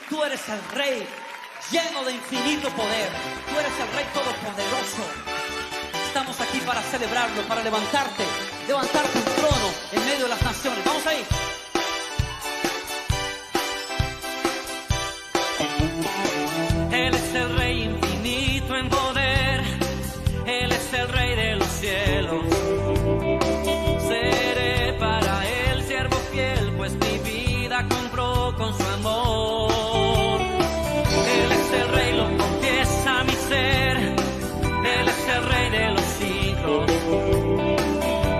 Tú eres el Rey lleno de infinito poder. Tú eres el Rey todopoderoso. Estamos aquí para celebrarlo, para levantarte un trono en medio de las naciones. Vamos ahí. Él es el Rey infinito en poder. Él es el Rey de los cielos. Seré para él siervo fiel, pues mi vida compró con su amor. Él es el Rey, lo confiesa mi ser. Él es el Rey de los siglos.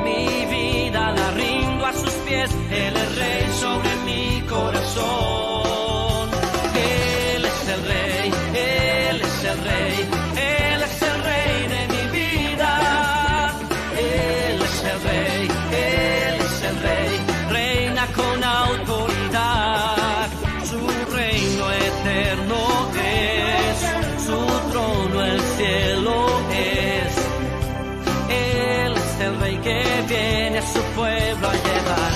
Mi vida la rindo a sus pies. Él es Rey sobre mi corazón. Él es el Rey, Él es el Rey. Él es el Rey de mi vida. Él es el Rey, Él es el Rey. Reina con autoridad. Su reino eterno es. Su trono el cielo es. Él es el Rey que viene a su pueblo a llevar.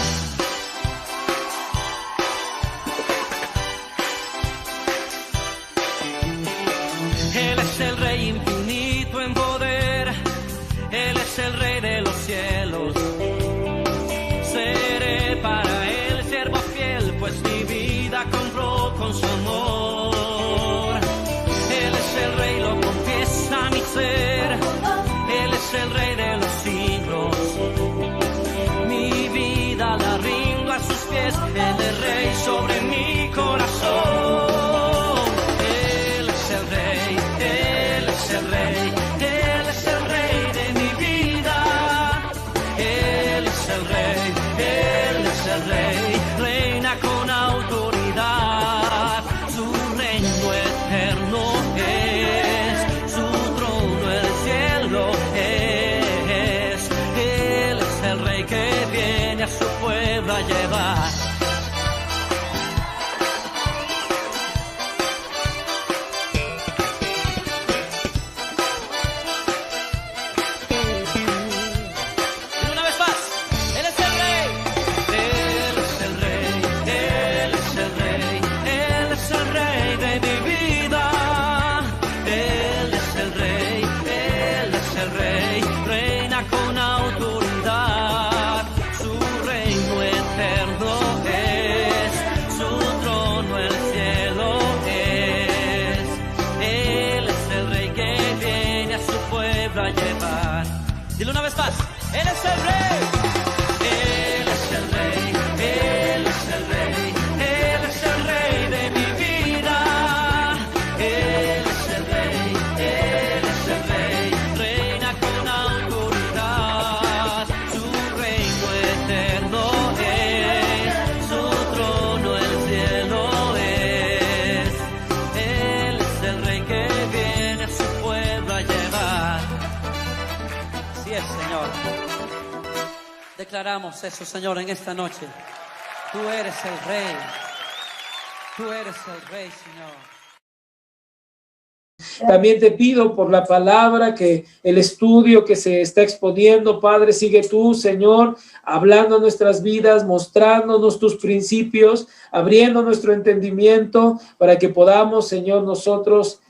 Él es el Rey infinito en poder. Él es el Rey de los cielos. Seré para él siervo fiel, pues mi vida compró con su amor. Él es el Rey, lo confiesa mi ser. Él es el Rey de los siglos. Mi vida la rindo a sus pies. Él es Rey sobre mi corazón. Él es el Rey, Él es el Rey. Él es el Rey de mi vida. Él es el Rey, Él es el Rey. Reina con autoridad. Su reino eterno es. Su trono el cielo es. Él es el Rey que viene a su pueblo a llevar. Y una vez más, Él es el Rey. Él es el Rey, Él es el Rey. Él es el Rey de mi vida. Él es el Rey, Él es el Rey. Reina con autoridad. Su reino eterno es. Su trono el cielo es. Él es el Rey que viene a su pueblo a llevar. Dile una vez más. Él es el Rey. Él es el Rey. Él es el Rey. Él es el Rey de mi vida. Él es el Rey. Él es el Rey. Reina con autoridad. Su reino eterno es. Su trono el cielo es. Él es el Rey que viene a su pueblo a llevar. Así es, Señor. Declaramos eso, Señor, en esta noche. Tú eres el Rey. Tú eres el Rey, Señor. También te pido por la palabra, que el estudio que se está exponiendo, Padre, sigue tú, Señor, hablando a nuestras vidas, mostrándonos tus principios, abriendo nuestro entendimiento para que podamos, Señor, nosotros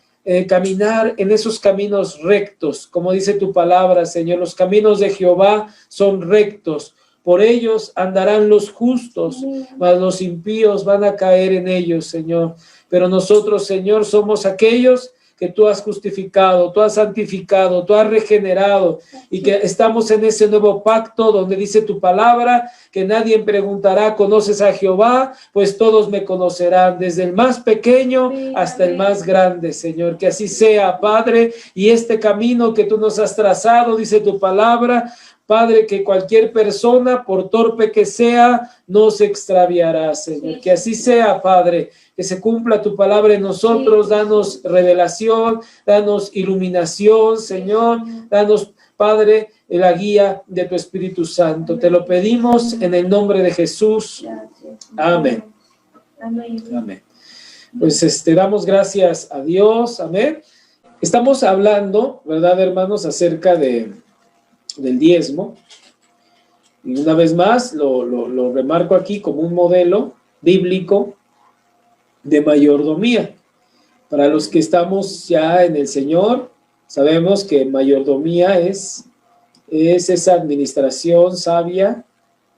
caminar en esos caminos rectos. Como dice tu palabra, Señor, los caminos de Jehová son rectos. Por ellos andarán los justos, mas los impíos van a caer en ellos, Señor. Pero nosotros, Señor, somos aquellos que tú has justificado, tú has santificado, tú has regenerado, y que estamos en ese nuevo pacto donde dice tu palabra que nadie preguntará, ¿conoces a Jehová? Pues todos me conocerán, desde el más pequeño hasta el más grande, Señor. Que así sea, Padre, y este camino que tú nos has trazado, dice tu palabra, Padre, que cualquier persona, por torpe que sea, no se extraviará, Señor. Que así sea, Padre, que se cumpla tu palabra en nosotros. Danos revelación, danos iluminación, Señor. Danos, Padre, la guía de tu Espíritu Santo. Te lo pedimos en el nombre de Jesús. Amén. Amén. Pues damos gracias a Dios. Amén. Estamos hablando, ¿verdad, hermanos?, acerca del diezmo. Y una vez más lo remarco aquí como un modelo bíblico de mayordomía. Para los que estamos ya en el Señor, sabemos que mayordomía es esa administración sabia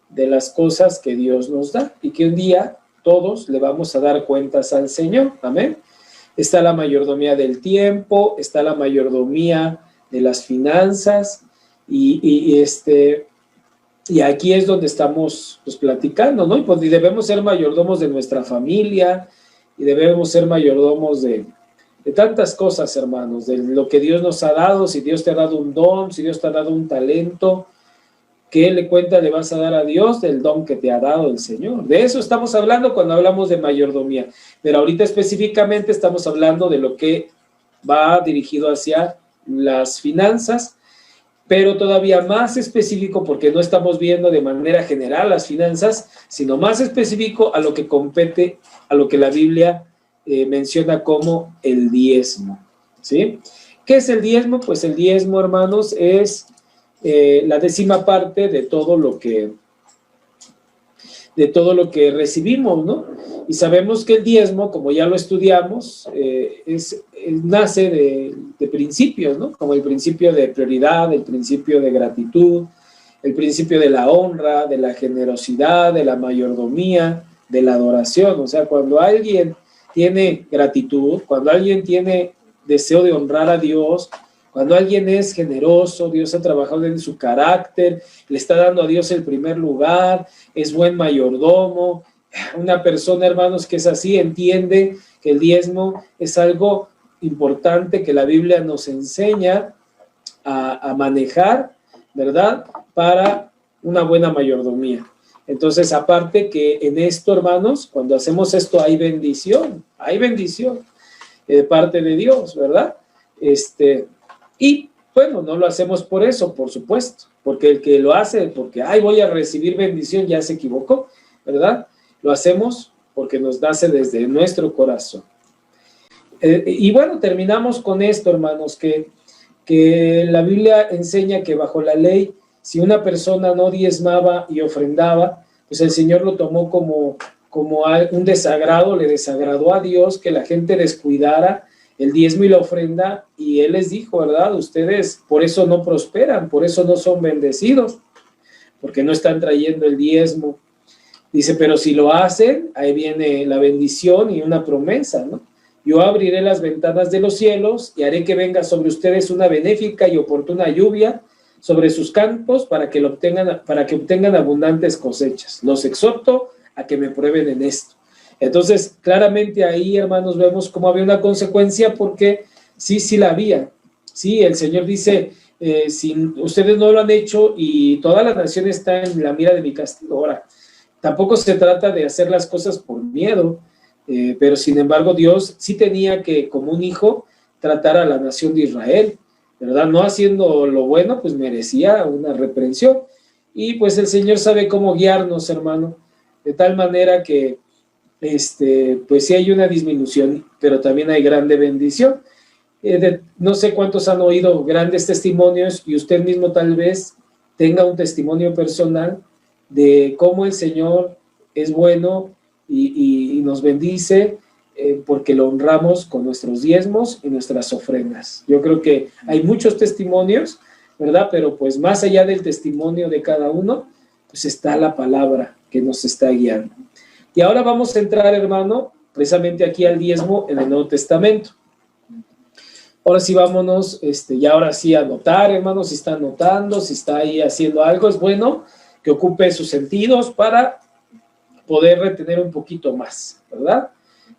de las cosas que Dios nos da y que un día todos le vamos a dar cuentas al Señor. Amén. Está la mayordomía del tiempo, está la mayordomía de las finanzas y aquí es donde estamos pues, platicando, ¿no? Y debemos ser mayordomos de nuestra familia y debemos ser mayordomos de tantas cosas, hermanos, de lo que Dios nos ha dado. Si Dios te ha dado un don, si Dios te ha dado un talento, ¿qué le vas a dar a Dios del don que te ha dado el Señor? De eso estamos hablando cuando hablamos de mayordomía. Pero ahorita específicamente estamos hablando de lo que va dirigido hacia las finanzas, pero todavía más específico, porque no estamos viendo de manera general las finanzas, sino más específico a lo que compete, a lo que la Biblia menciona como el diezmo, ¿sí? ¿Qué es el diezmo? Pues el diezmo, hermanos, es la 10ª parte de todo lo que recibimos, ¿no? Y sabemos que el diezmo, como ya lo estudiamos, nace de principios, ¿no? Como el principio de prioridad, el principio de gratitud, el principio de la honra, de la generosidad, de la mayordomía, de la adoración. O sea, cuando alguien tiene gratitud, cuando alguien tiene deseo de honrar a Dios, cuando alguien es generoso, Dios ha trabajado en su carácter, le está dando a Dios el primer lugar, es buen mayordomo. Una persona, hermanos, que es así, entiende que el diezmo es algo importante que la Biblia nos enseña a manejar, ¿verdad? Para una buena mayordomía. Entonces, aparte que en esto, hermanos, cuando hacemos esto hay bendición de parte de Dios, ¿verdad? Y bueno, no lo hacemos por eso, por supuesto, porque el que lo hace, porque, voy a recibir bendición, ya se equivocó, ¿verdad? Lo hacemos porque nos nace desde nuestro corazón. Y bueno, terminamos con esto, hermanos, que la Biblia enseña que bajo la ley, si una persona no diezmaba y ofrendaba, pues el Señor lo tomó como un desagrado, le desagradó a Dios que la gente descuidara el diezmo y la ofrenda, y Él les dijo, ¿verdad? Ustedes por eso no prosperan, por eso no son bendecidos, porque no están trayendo el diezmo. Dice, pero si lo hacen, ahí viene la bendición y una promesa, ¿no? Yo abriré las ventanas de los cielos y haré que venga sobre ustedes una benéfica y oportuna lluvia sobre sus campos para que obtengan abundantes cosechas. Los exhorto a que me prueben en esto. Entonces, claramente ahí, hermanos, vemos cómo había una consecuencia, porque sí la había. Sí, el Señor dice, si ustedes no lo han hecho y toda la nación está en la mira de mi castigo. Ahora, tampoco se trata de hacer las cosas por miedo, pero sin embargo Dios sí tenía que, como un hijo, tratar a la nación de Israel, ¿verdad? No haciendo lo bueno, pues merecía una reprensión. Y pues el Señor sabe cómo guiarnos, hermano, de tal manera que pues sí hay una disminución, pero también hay grande bendición. No sé cuántos han oído grandes testimonios, y usted mismo tal vez tenga un testimonio personal de cómo el Señor es bueno y nos bendice, porque lo honramos con nuestros diezmos y nuestras ofrendas. Yo creo que hay muchos testimonios, ¿verdad? Pero pues más allá del testimonio de cada uno, pues está la palabra que nos está guiando. Y ahora vamos a entrar, hermano, precisamente aquí al diezmo en el Nuevo Testamento. Ahora sí vámonos, y ahora sí a anotar, hermano, si está anotando, si está ahí haciendo algo, es bueno que ocupe sus sentidos para poder retener un poquito más, ¿verdad?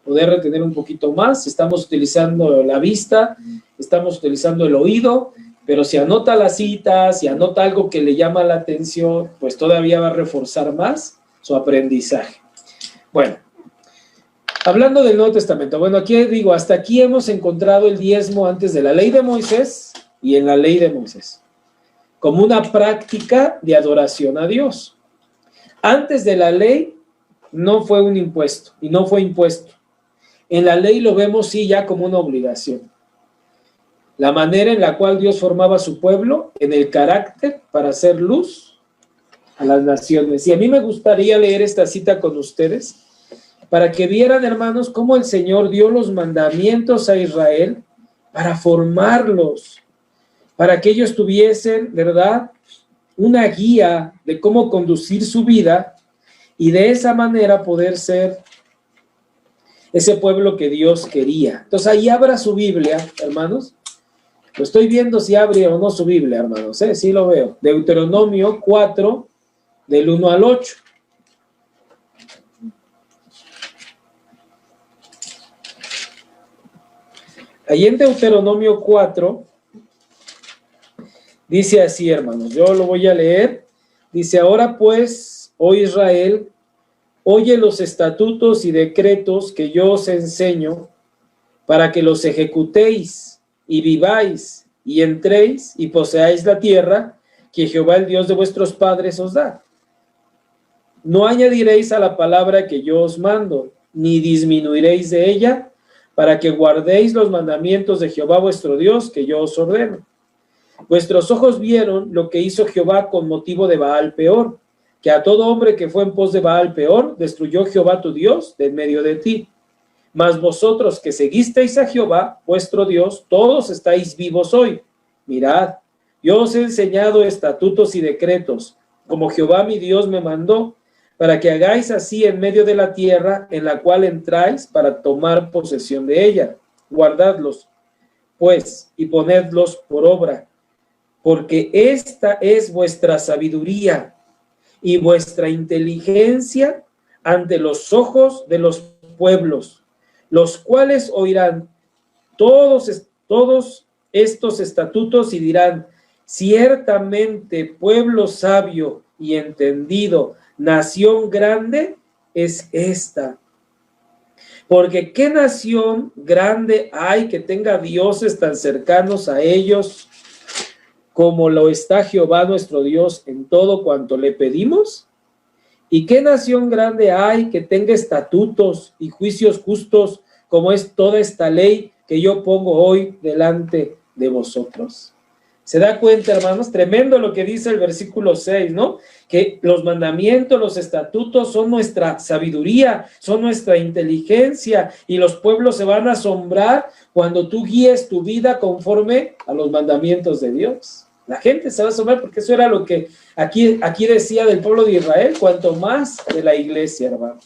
Poder retener un poquito más. Estamos utilizando la vista, estamos utilizando el oído, pero si anota las citas, si anota algo que le llama la atención, pues todavía va a reforzar más su aprendizaje. Bueno, hablando del Nuevo Testamento, bueno, aquí digo, hasta aquí hemos encontrado el diezmo antes de la ley de Moisés y en la ley de Moisés, como una práctica de adoración a Dios. Antes de la ley no fue un impuesto y no fue impuesto. En la ley lo vemos sí ya como una obligación. La manera en la cual Dios formaba a su pueblo en el carácter para hacer luz a las naciones. Y a mí me gustaría leer esta cita con ustedes, para que vieran, hermanos, cómo el Señor dio los mandamientos a Israel para formarlos, para que ellos tuviesen, ¿verdad?, una guía de cómo conducir su vida y de esa manera poder ser ese pueblo que Dios quería. Entonces ahí abra su Biblia, hermanos. Lo estoy viendo si abre o no su Biblia, hermanos. Sí lo veo. Deuteronomio 4, del 1 al 8. Ahí en Deuteronomio 4, dice así, hermanos. Yo lo voy a leer. Dice, ahora pues, oh Israel, oye los estatutos y decretos que yo os enseño para que los ejecutéis y viváis y entréis y poseáis la tierra que Jehová el Dios de vuestros padres os da. No añadiréis a la palabra que yo os mando, ni disminuiréis de ella, para que guardéis los mandamientos de Jehová vuestro Dios que yo os ordeno. Vuestros ojos vieron lo que hizo Jehová con motivo de Baal Peor, que a todo hombre que fue en pos de Baal Peor, destruyó Jehová tu Dios de en medio de ti. Mas vosotros que seguisteis a Jehová, vuestro Dios, todos estáis vivos hoy. Mirad, yo os he enseñado estatutos y decretos, como Jehová mi Dios me mandó, para que hagáis así en medio de la tierra en la cual entráis para tomar posesión de ella. Guardadlos, pues, y ponedlos por obra, porque esta es vuestra sabiduría y vuestra inteligencia ante los ojos de los pueblos, los cuales oirán todos estos estatutos y dirán, ciertamente pueblo sabio y entendido, nación grande es esta. Porque ¿qué nación grande hay que tenga dioses tan cercanos a ellos como lo está Jehová nuestro Dios en todo cuanto le pedimos? ¿Y qué nación grande hay que tenga estatutos y juicios justos como es toda esta ley que yo pongo hoy delante de vosotros? ¿Se da cuenta, hermanos? Tremendo lo que dice el versículo 6, ¿no? Que los mandamientos, los estatutos son nuestra sabiduría, son nuestra inteligencia, y los pueblos se van a asombrar cuando tú guíes tu vida conforme a los mandamientos de Dios. La gente se va a asombrar porque eso era lo que aquí decía del pueblo de Israel, cuanto más de la iglesia, hermano.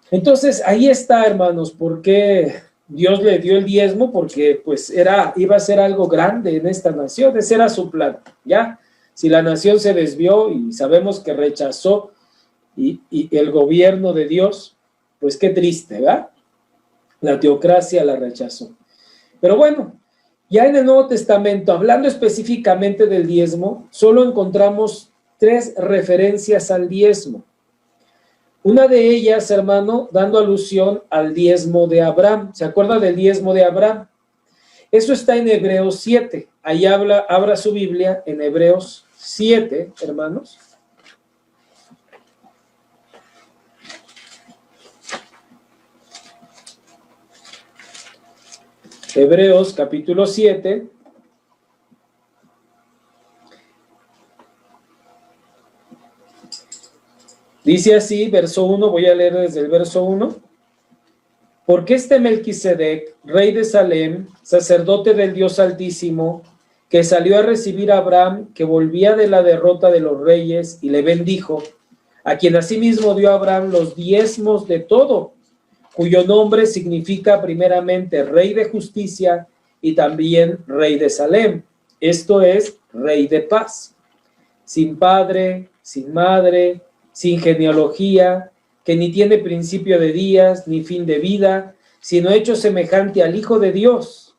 Entonces, ahí está, hermanos, ¿por qué Dios le dio el diezmo? Porque pues iba a ser algo grande en esta nación. Ese era su plan, ¿ya? Si la nación se desvió y sabemos que rechazó y el gobierno de Dios, pues qué triste, ¿verdad? La teocracia la rechazó. Pero bueno, ya en el Nuevo Testamento, hablando específicamente del diezmo, solo encontramos 3 referencias al diezmo. Una de ellas, hermano, dando alusión al diezmo de Abraham. ¿Se acuerda del diezmo de Abraham? Eso está en Hebreos 7. Ahí abra su Biblia en Hebreos 7, hermanos. Hebreos capítulo 7. Dice así, verso 1, voy a leer desde el verso 1. Porque este Melquisedec, rey de Salem, sacerdote del Dios Altísimo, que salió a recibir a Abraham, que volvía de la derrota de los reyes, y le bendijo, a quien asimismo dio a Abraham los diezmos de todo, cuyo nombre significa primeramente rey de justicia y también rey de Salem, esto es, rey de paz, sin padre, sin madre, sin genealogía, que ni tiene principio de días, ni fin de vida, sino hecho semejante al Hijo de Dios,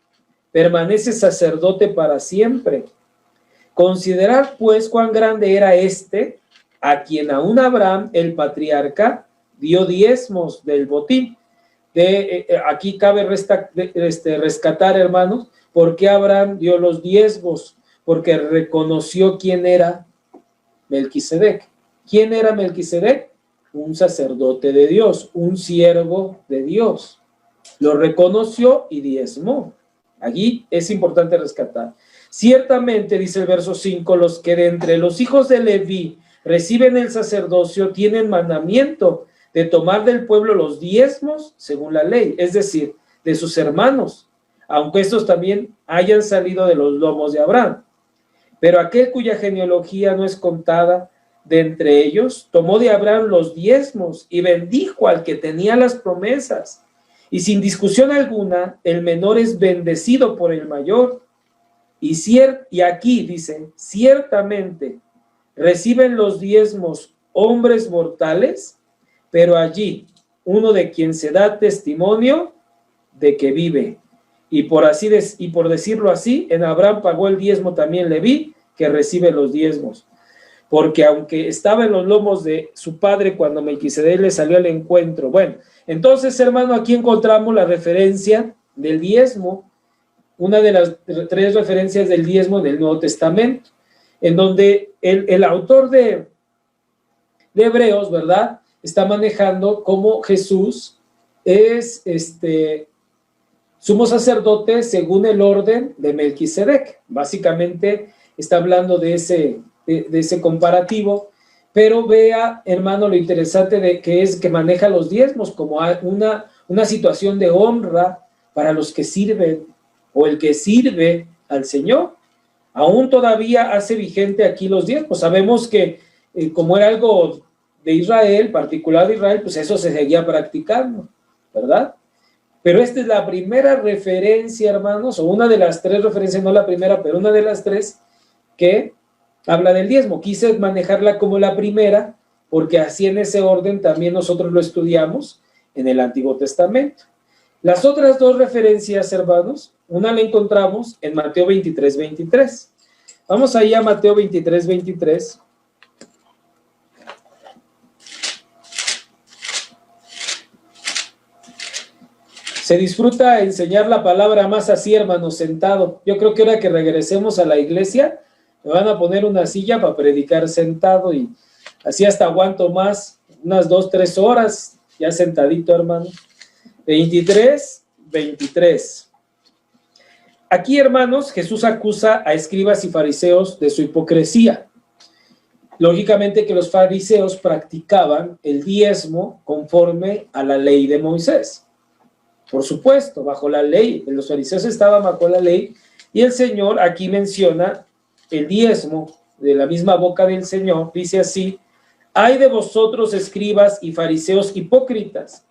permanece sacerdote para siempre. Considerad pues cuán grande era este, a quien aún Abraham, el patriarca, dio diezmos del botín. Aquí cabe rescatar, hermanos, por qué Abraham dio los diezmos, porque reconoció quién era Melquisedec. ¿Quién era Melquisedec? Un sacerdote de Dios, un siervo de Dios. Lo reconoció y diezmó. Allí es importante rescatar. Ciertamente, dice el verso 5, los que de entre los hijos de Leví reciben el sacerdocio tienen mandamiento de tomar del pueblo los diezmos según la ley, es decir, de sus hermanos, aunque estos también hayan salido de los lomos de Abraham. Pero aquel cuya genealogía no es contada de entre ellos, tomó de Abraham los diezmos y bendijo al que tenía las promesas. Y sin discusión alguna, el menor es bendecido por el mayor. Y aquí dice, ciertamente reciben los diezmos hombres mortales, pero allí uno de quien se da testimonio de que vive. Y por decirlo así, en Abraham pagó el diezmo también Leví, que recibe los diezmos. Porque aunque estaba en los lomos de su padre cuando Melquisedec le salió al encuentro. Bueno, entonces, hermano, aquí encontramos la referencia del diezmo, una de las 3 referencias del diezmo del Nuevo Testamento, en donde el autor de Hebreos, ¿verdad?, está manejando cómo Jesús es sumo sacerdote según el orden de Melquisedec. Básicamente está hablando de ese comparativo, pero vea, hermano, lo interesante de que es que maneja los diezmos como una situación de honra para los que sirven, o el que sirve al Señor. Aún todavía hace vigente aquí los diezmos. Sabemos que como era algo de Israel, particular de Israel, pues eso se seguía practicando, ¿verdad? Pero esta es la primera referencia, hermanos, o una de las 3 referencias, no la primera, pero una de las 3, que habla del diezmo. Quise manejarla como la primera, porque así en ese orden también nosotros lo estudiamos en el Antiguo Testamento. Las otras 2 referencias, hermanos, una la encontramos en Mateo 23:23. Vamos ahí a Mateo 23:23. Se disfruta enseñar la palabra más así, hermanos, sentado. Yo creo que ahora que regresemos a la iglesia, me van a poner una silla para predicar sentado y así hasta aguanto más, unas 2-3 horas, ya sentadito, hermano. 23:23. Aquí, hermanos, Jesús acusa a escribas y fariseos de su hipocresía. Lógicamente que los fariseos practicaban el diezmo conforme a la ley de Moisés. Por supuesto, bajo la ley, los fariseos estaban bajo la ley, y el Señor aquí menciona el diezmo de la misma boca del Señor, dice así: ay de vosotros, escribas y fariseos hipócritas,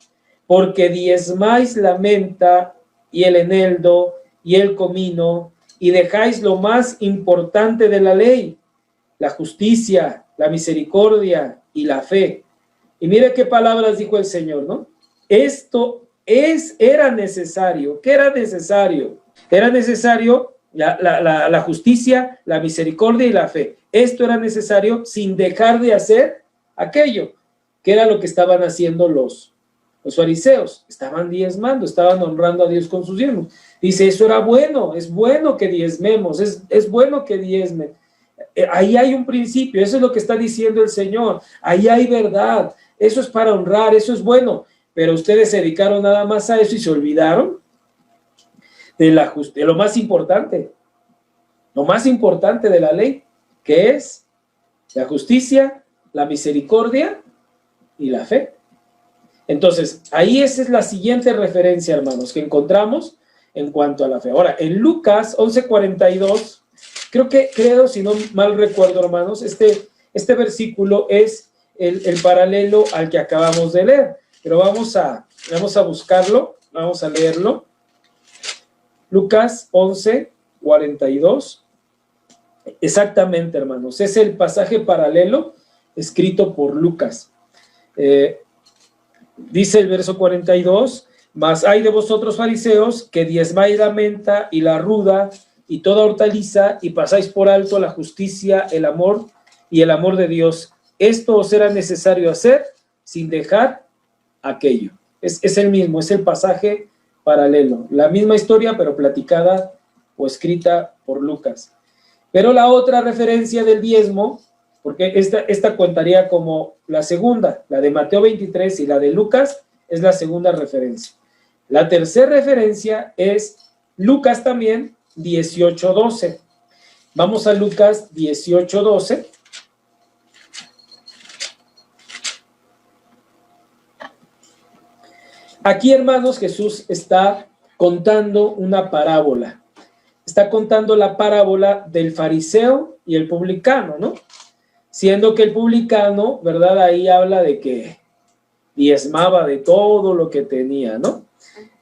porque diezmáis la menta y el eneldo y el comino, y dejáis lo más importante de la ley, la justicia, la misericordia y la fe. Y mire qué palabras dijo el Señor, ¿no? Esto era necesario. ¿Qué era necesario? Era necesario la justicia, la misericordia y la fe. Esto era necesario sin dejar de hacer aquello, que era lo que estaban haciendo los fariseos. Estaban diezmando, estaban honrando a Dios con sus diezmos. Dice, eso era bueno, es bueno que diezmemos, es bueno que diezmen. Ahí hay un principio, eso es lo que está diciendo el Señor. Ahí hay verdad, eso es para honrar, eso es bueno. Pero ustedes se dedicaron nada más a eso y se olvidaron de lo más importante de la ley, que es la justicia, la misericordia y la fe. Entonces, ahí esa es la siguiente referencia, hermanos, que encontramos en cuanto a la fe. Ahora, en Lucas 11:42, creo, si no mal recuerdo, hermanos, este versículo es el paralelo al que acabamos de leer. Pero vamos a buscarlo, vamos a leerlo. Lucas 11:42. Exactamente, hermanos. Es el pasaje paralelo escrito por Lucas. Dice el verso 42, mas hay de vosotros fariseos que diezmáis la menta y la ruda y toda hortaliza y pasáis por alto la justicia, el amor y el amor de Dios. Esto os era necesario hacer sin dejar aquello. Es el mismo, es el pasaje paralelo, la misma historia pero platicada o escrita por Lucas. Pero la otra referencia del diezmo, porque esta contaría como la segunda, la de Mateo 23 y la de Lucas es la segunda referencia. La tercera referencia es Lucas también 18:12. Vamos a Lucas 18:12. Aquí, hermanos, Jesús está contando una parábola. Está contando la parábola del fariseo y el publicano, ¿no? Siendo que el publicano, ¿verdad? Ahí habla de que diezmaba de todo lo que tenía, ¿no?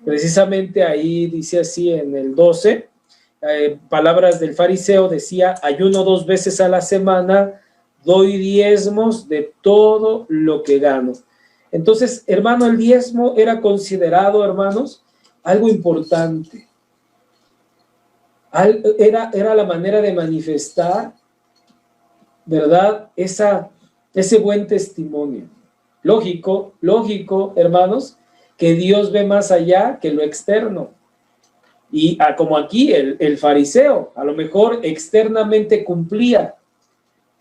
Precisamente ahí dice así en el 12, palabras del fariseo, decía: ayuno 2 veces a la semana, doy diezmos de todo lo que gano. Entonces, hermano, el diezmo era considerado, hermanos, algo importante. Era la manera de manifestar, ¿verdad? Ese buen testimonio. Lógico, hermanos, que Dios ve más allá que lo externo. Y como aquí el fariseo, a lo mejor externamente cumplía,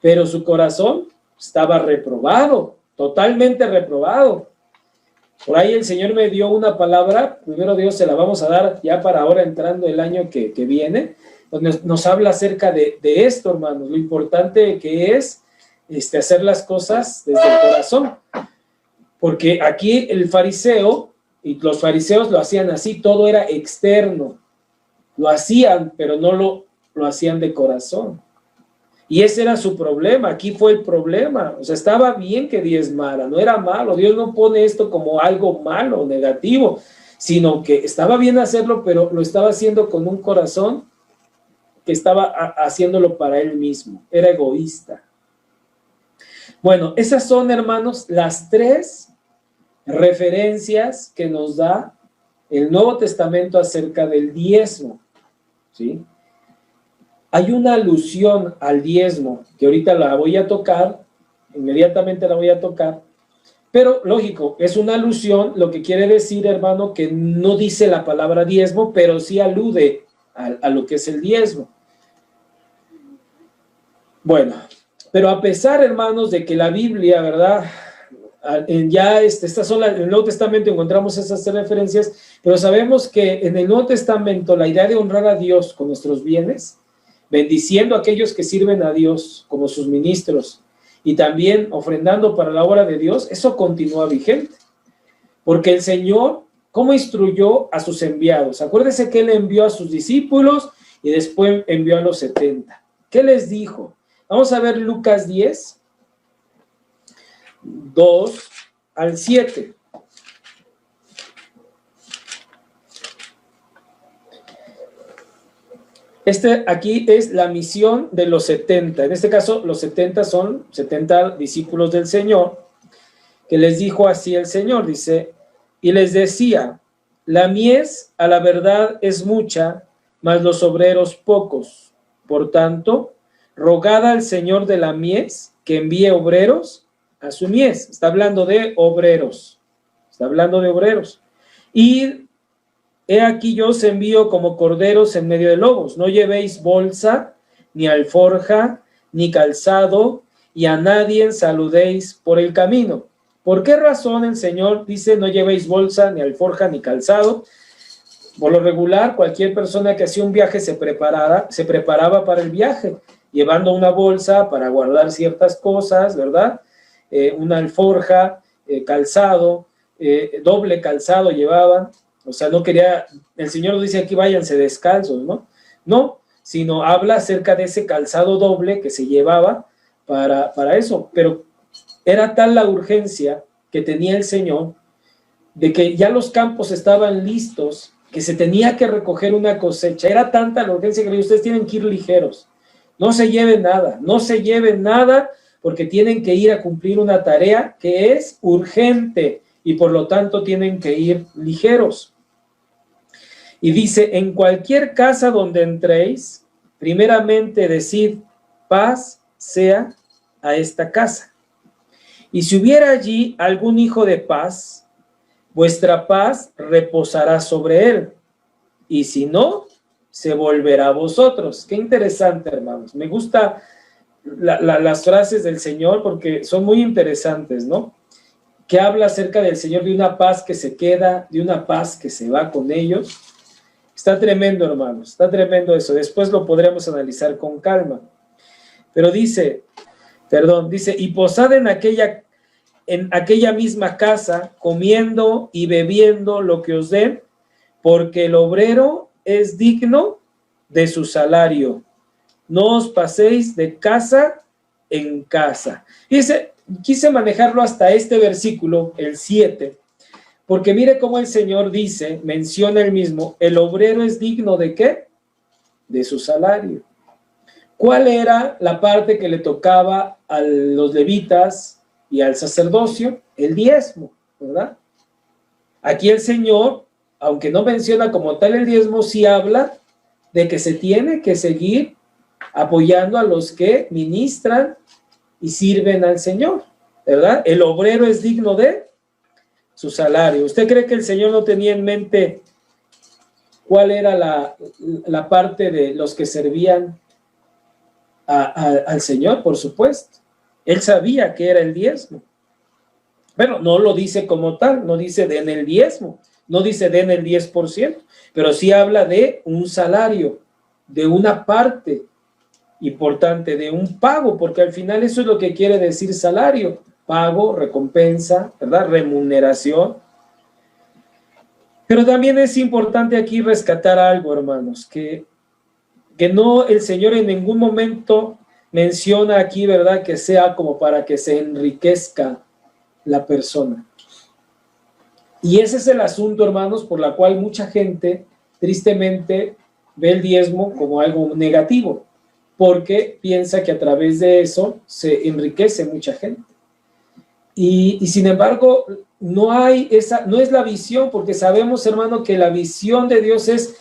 pero su corazón estaba reprobado, totalmente reprobado. Por ahí el Señor me dio una palabra, primero Dios se la vamos a dar ya para ahora entrando el año que viene, donde nos habla acerca de esto, hermanos, lo importante que es hacer las cosas desde el corazón. Porque aquí el fariseo, y los fariseos lo hacían así, todo era externo. Lo hacían, pero no lo hacían de corazón. Y ese era su problema, aquí fue el problema. O sea, estaba bien que diezmara, no era malo. Dios no pone esto como algo malo, negativo, sino que estaba bien hacerlo, pero lo estaba haciendo con un corazón que estaba haciéndolo para él mismo. Era egoísta. Bueno, esas son, hermanos, las 3 referencias que nos da el Nuevo Testamento acerca del diezmo, ¿sí? Hay una alusión al diezmo, que ahorita la voy a tocar, inmediatamente la voy a tocar, pero lógico, es una alusión, lo que quiere decir, hermano, que no dice la palabra diezmo, pero sí alude a lo que es el diezmo. Bueno, pero a pesar, hermanos, de que la Biblia, ¿verdad? Ya estas son en el Nuevo Testamento encontramos esas referencias, pero sabemos que en el Nuevo Testamento la idea de honrar a Dios con nuestros bienes, bendiciendo a aquellos que sirven a Dios como sus ministros y también ofrendando para la obra de Dios, eso continúa vigente. Porque el Señor, ¿cómo instruyó a sus enviados? Acuérdese que Él envió a sus discípulos y después envió a los 70. ¿Qué les dijo? Vamos a ver Lucas 10, 2 al 7. Aquí es la misión de los 70. En este caso, los 70 son 70 discípulos del Señor, que les dijo así el Señor, dice, y les decía, la mies a la verdad es mucha, mas los obreros pocos. Por tanto, rogad al Señor de la mies que envíe obreros a su mies. Está hablando de obreros. Y he aquí yo os envío como corderos en medio de lobos. No llevéis bolsa, ni alforja, ni calzado, y a nadie saludéis por el camino. ¿Por qué razón el Señor dice no llevéis bolsa, ni alforja, ni calzado? Por lo regular, cualquier persona que hacía un viaje se preparaba para el viaje, llevando una bolsa para guardar ciertas cosas, ¿verdad? Una alforja, calzado, doble calzado llevaban. O sea, no quería, el Señor dice aquí váyanse descalzos, ¿no? No, sino habla acerca de ese calzado doble que se llevaba para eso. Pero era tal la urgencia que tenía el Señor de que ya los campos estaban listos, que se tenía que recoger una cosecha. Era tanta la urgencia que ustedes tienen que ir ligeros. No se lleven nada porque tienen que ir a cumplir una tarea que es urgente y por lo tanto tienen que ir ligeros. Y dice, en cualquier casa donde entréis, primeramente decid, paz sea a esta casa. Y si hubiera allí algún hijo de paz, vuestra paz reposará sobre él. Y si no, se volverá a vosotros. Qué interesante, hermanos. Me gusta las frases del Señor porque son muy interesantes, ¿no? Que habla acerca del Señor, de una paz que se queda, de una paz que se va con ellos. Está tremendo, hermanos, está tremendo eso. Después lo podremos analizar con calma. Pero dice, y posad en aquella en aquella misma casa, comiendo y bebiendo lo que os den, porque el obrero es digno de su salario. No os paséis de casa en casa. Dice, quise manejarlo hasta este versículo, el 7, porque mire cómo el Señor dice, menciona el mismo, el obrero es digno ¿de qué? De su salario. ¿Cuál era la parte que le tocaba a los levitas y al sacerdocio? El diezmo, ¿verdad? Aquí el Señor, aunque no menciona como tal el diezmo, sí habla de que se tiene que seguir apoyando a los que ministran y sirven al Señor, ¿verdad? El obrero es digno de su salario. ¿Usted cree que el Señor no tenía en mente cuál era la parte de los que servían al Señor? Por supuesto. Él sabía que era el diezmo. Bueno, no lo dice como tal, no dice den el diezmo, no dice den el 10%, pero sí habla de un salario, de una parte importante, de un pago, porque al final eso es lo que quiere decir salario, pago, recompensa, ¿verdad? Remuneración. Pero también es importante aquí rescatar algo, hermanos, que no, el Señor en ningún momento menciona aquí, ¿verdad?, que sea como para que se enriquezca la persona. Y ese es el asunto, hermanos, por la cual mucha gente, tristemente, ve el diezmo como algo negativo, porque piensa que a través de eso se enriquece mucha gente. Y sin embargo, no es la visión, porque sabemos, hermano, que la visión de Dios es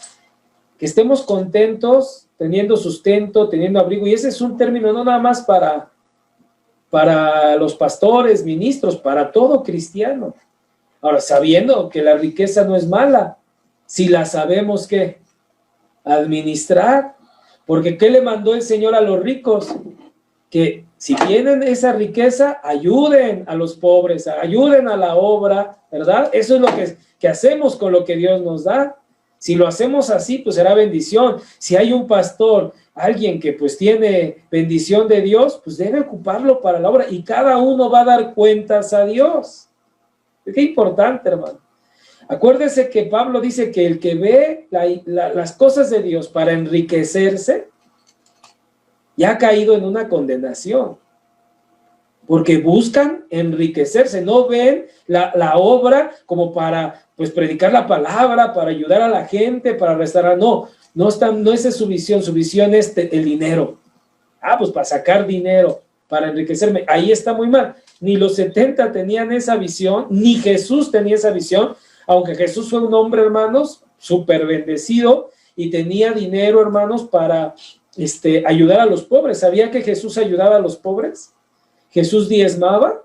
que estemos contentos, teniendo sustento, teniendo abrigo, y ese es un término no nada más para los pastores, ministros, para todo cristiano. Ahora, sabiendo que la riqueza no es mala, si la sabemos que administrar, porque ¿qué le mandó el Señor a los ricos? Que si tienen esa riqueza, ayuden a los pobres, ayuden a la obra, ¿verdad? Eso es lo que hacemos con lo que Dios nos da. Si lo hacemos así, pues será bendición. Si hay un pastor, alguien que pues tiene bendición de Dios, pues debe ocuparlo para la obra y cada uno va a dar cuentas a Dios. Qué importante, hermano. Acuérdese que Pablo dice que el que ve las cosas de Dios para enriquecerse, ya ha caído en una condenación. Porque buscan enriquecerse, no ven la obra como para pues predicar la palabra, para ayudar a la gente, para restaurar. No esa es su visión es el dinero. Pues para sacar dinero, para enriquecerme. Ahí está muy mal. Ni los 70 tenían esa visión, ni Jesús tenía esa visión, aunque Jesús fue un hombre, hermanos, súper bendecido y tenía dinero, hermanos, para ayudar a los pobres. ¿Sabía que Jesús ayudaba a los pobres? Jesús diezmaba,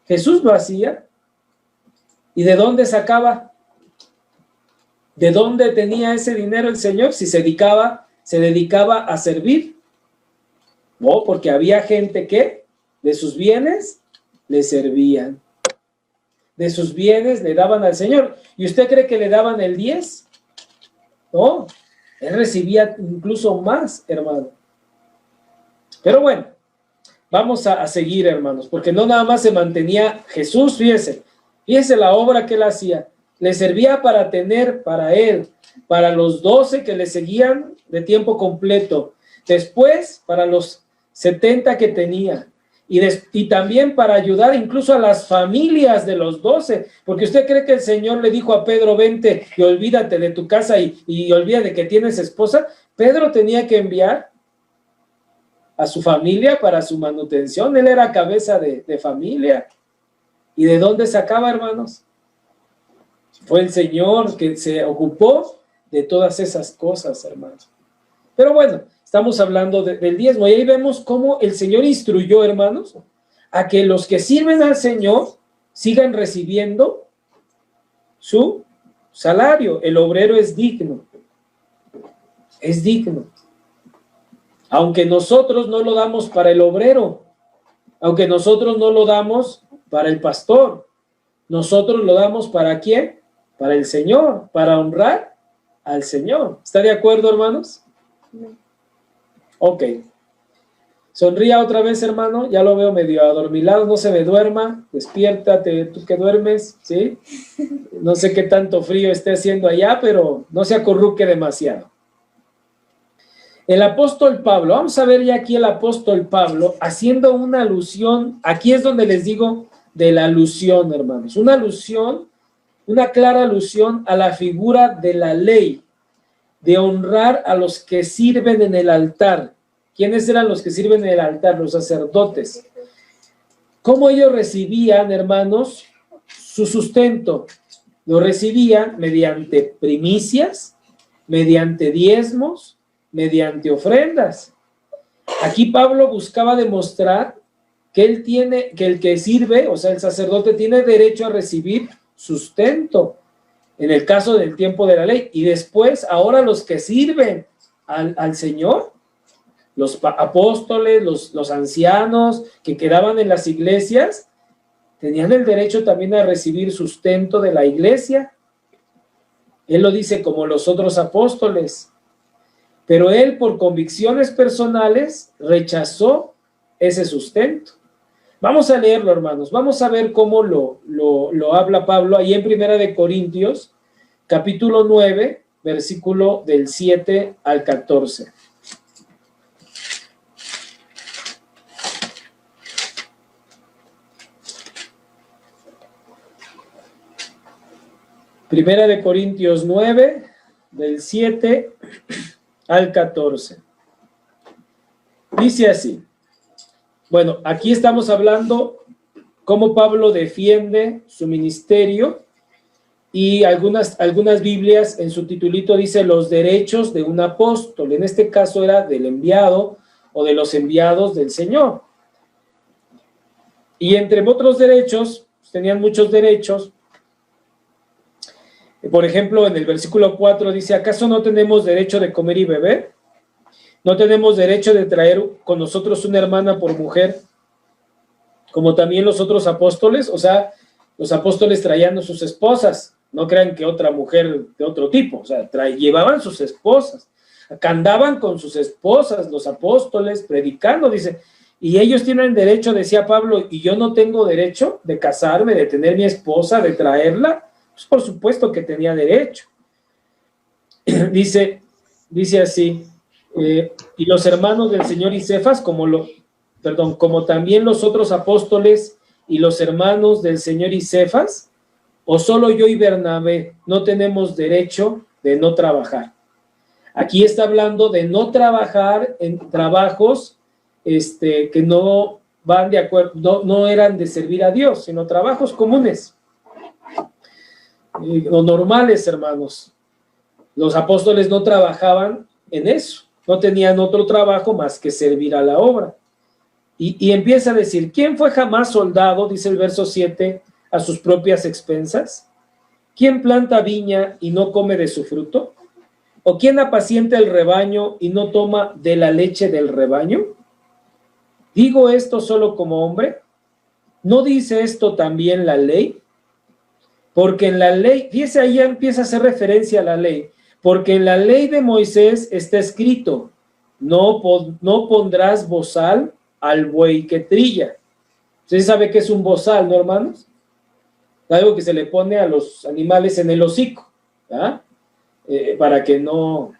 Jesús lo hacía. ¿Y de dónde sacaba? ¿De dónde tenía ese dinero el Señor? Si se dedicaba a servir. No, porque había gente que de sus bienes le servían. De sus bienes le daban al Señor. ¿Y usted cree que le daban el 10? No, él recibía incluso más, hermano. Pero bueno, vamos a seguir, hermanos, porque no nada más se mantenía Jesús, fíjese la obra que él hacía, le servía para tener para él, para los 12 que le seguían de tiempo completo, después para los 70 que tenía, y también para ayudar incluso a las familias de los 12, porque usted cree que el Señor le dijo a Pedro, vente y olvídate de tu casa y olvídate que tienes esposa. Pedro tenía que enviar a su familia para su manutención, él era cabeza de familia. ¿Y de dónde sacaba, hermanos? Fue el Señor que se ocupó de todas esas cosas, hermanos. Pero bueno, estamos hablando del diezmo, y ahí vemos cómo el Señor instruyó, hermanos, a que los que sirven al Señor sigan recibiendo su salario. El obrero es digno. Es digno. Aunque nosotros no lo damos para el obrero, aunque nosotros no lo damos para el pastor, nosotros lo damos ¿para quién? Para el Señor, para honrar al Señor. ¿Está de acuerdo, hermanos? Ok. Sonría otra vez, hermano. Ya lo veo medio adormilado. No se me duerma. Despiértate, tú que duermes, ¿sí? No sé qué tanto frío esté haciendo allá, pero no se acurruque demasiado. El apóstol Pablo, vamos a ver ya aquí el apóstol Pablo haciendo una alusión. Aquí es donde les digo de la alusión, hermanos. Una alusión, una clara alusión a la figura de la ley, de honrar a los que sirven en el altar. ¿Quiénes eran los que sirven en el altar? Los sacerdotes. ¿Cómo ellos recibían, hermanos, su sustento? Lo recibían mediante primicias, mediante diezmos, mediante ofrendas. Aquí Pablo buscaba demostrar que el que sirve, o sea, el sacerdote tiene derecho a recibir sustento, en el caso del tiempo de la ley, y después, ahora los que sirven al Señor, los apóstoles, los ancianos que quedaban en las iglesias, tenían el derecho también a recibir sustento de la iglesia. Él lo dice como los otros apóstoles, pero él por convicciones personales rechazó ese sustento. Vamos a leerlo, hermanos, vamos a ver cómo lo habla Pablo ahí en Primera de Corintios, capítulo 9, versículo del 7 al 14. Primera de Corintios 9, del 7 al 14. Dice así. Bueno, aquí estamos hablando cómo Pablo defiende su ministerio y algunas Biblias en su titulito dice los derechos de un apóstol. En este caso era del enviado o de los enviados del Señor. Y entre otros derechos, tenían muchos derechos. Por ejemplo, en el versículo 4 dice, ¿acaso no tenemos derecho de comer y beber? ¿No tenemos derecho de traer con nosotros una hermana por mujer, como también los otros apóstoles? O sea, los apóstoles traían sus esposas, no crean que otra mujer de otro tipo, o sea, llevaban sus esposas, andaban con sus esposas, los apóstoles, predicando, dice, y ellos tienen derecho, decía Pablo, y yo no tengo derecho de casarme, de tener mi esposa, de traerla. Pues por supuesto que tenía derecho. Dice así, y los hermanos del Señor y Cefas, como también los otros apóstoles y los hermanos del Señor y Cefas, o solo yo y Bernabé no tenemos derecho de no trabajar. Aquí está hablando de no trabajar en trabajos que no van de acuerdo, no eran de servir a Dios, sino trabajos comunes. O normales, hermanos. Los apóstoles no trabajaban en eso, no tenían otro trabajo más que servir a la obra. Y empieza a decir, ¿quién fue jamás soldado, dice el verso 7, a sus propias expensas? ¿Quién planta viña y no come de su fruto? ¿O quién apacienta el rebaño y no toma de la leche del rebaño? ¿Digo esto solo como hombre? ¿No dice esto también la ley? Porque en la ley, fíjese, ahí ya empieza a hacer referencia a la ley, porque en la ley de Moisés está escrito, no pondrás bozal al buey que trilla. ¿Usted sabe qué es un bozal, no, hermanos? Algo que se le pone a los animales en el hocico, ¿verdad? Para que no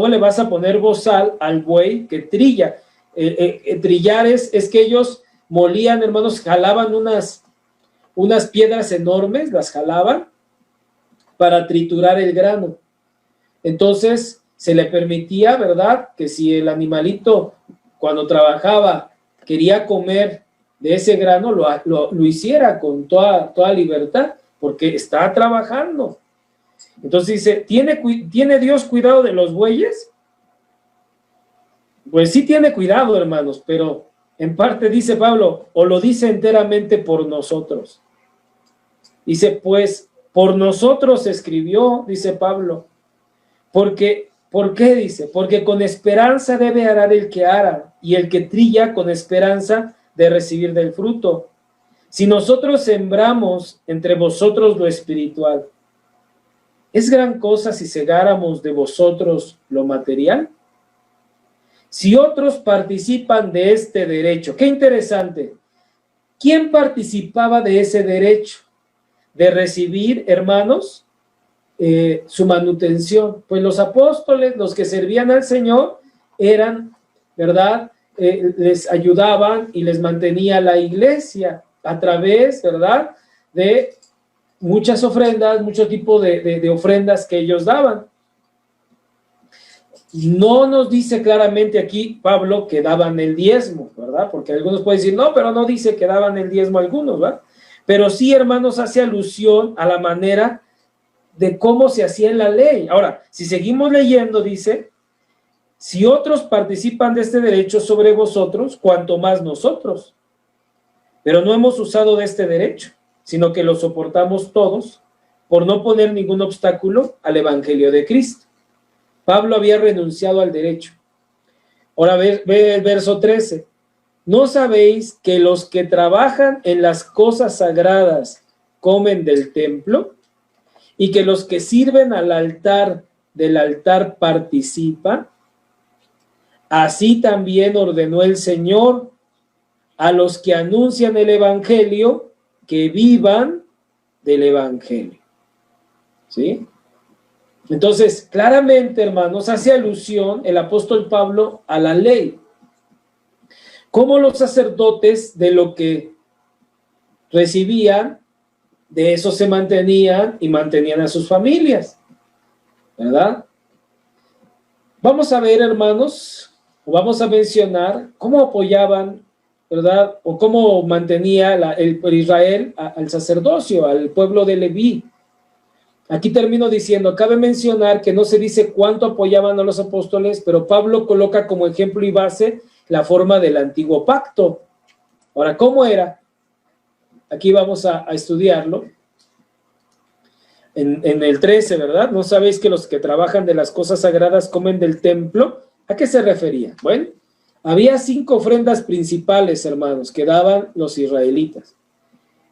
le vas a poner bozal al buey que trilla. Trillar es que ellos molían, hermanos, jalaban unas piedras enormes, las jalaban para triturar el grano. Entonces, se le permitía, ¿verdad?, que si el animalito, cuando trabajaba, quería comer de ese grano, lo hiciera con toda libertad, porque está trabajando. Entonces dice, ¿tiene Dios cuidado de los bueyes? Pues sí tiene cuidado, hermanos, pero en parte dice Pablo, o lo dice enteramente por nosotros. Dice, pues, por nosotros escribió, dice Pablo, ¿por qué? Dice, porque con esperanza debe arar el que ara, y el que trilla con esperanza de recibir del fruto. Si nosotros sembramos entre vosotros lo espiritual, ¿es gran cosa si segáramos de vosotros lo material? Si otros participan de este derecho, qué interesante. ¿Quién participaba de ese derecho? De recibir, hermanos, su manutención. Pues los apóstoles, los que servían al Señor, eran, ¿verdad? Les ayudaban y les mantenía la iglesia a través, ¿verdad? De muchas ofrendas, mucho tipo de ofrendas que ellos daban. No nos dice claramente aquí Pablo que daban el diezmo, ¿verdad? Porque algunos pueden decir, no, pero no dice que daban el diezmo algunos, ¿verdad? Pero sí, hermanos, hace alusión a la manera de cómo se hacía en la ley. Ahora, si seguimos leyendo, dice, si otros participan de este derecho sobre vosotros, cuanto más nosotros. Pero no hemos usado de este derecho, sino que lo soportamos todos por no poner ningún obstáculo al evangelio de Cristo. Pablo había renunciado al derecho. Ahora ve el verso 13. ¿No sabéis que los que trabajan en las cosas sagradas comen del templo? Y que los que sirven al altar del altar participan. Así también ordenó el Señor a los que anuncian el evangelio que vivan del evangelio. ¿Sí? Entonces, claramente, hermanos, hace alusión el apóstol Pablo a la ley. Cómo los sacerdotes de lo que recibían, de eso se mantenían y mantenían a sus familias, ¿verdad? Vamos a ver, hermanos, o vamos a mencionar cómo apoyaban, ¿verdad? O cómo mantenía el Israel al sacerdocio, al pueblo de Leví. Aquí termino diciendo, cabe mencionar que no se dice cuánto apoyaban a los apóstoles, pero Pablo coloca como ejemplo y base la forma del antiguo pacto. Ahora, ¿cómo era? Aquí vamos a estudiarlo. En el 13, ¿verdad? ¿No sabéis que los que trabajan de las cosas sagradas comen del templo? ¿A qué se refería? Bueno, había 5 ofrendas principales, hermanos, que daban los israelitas.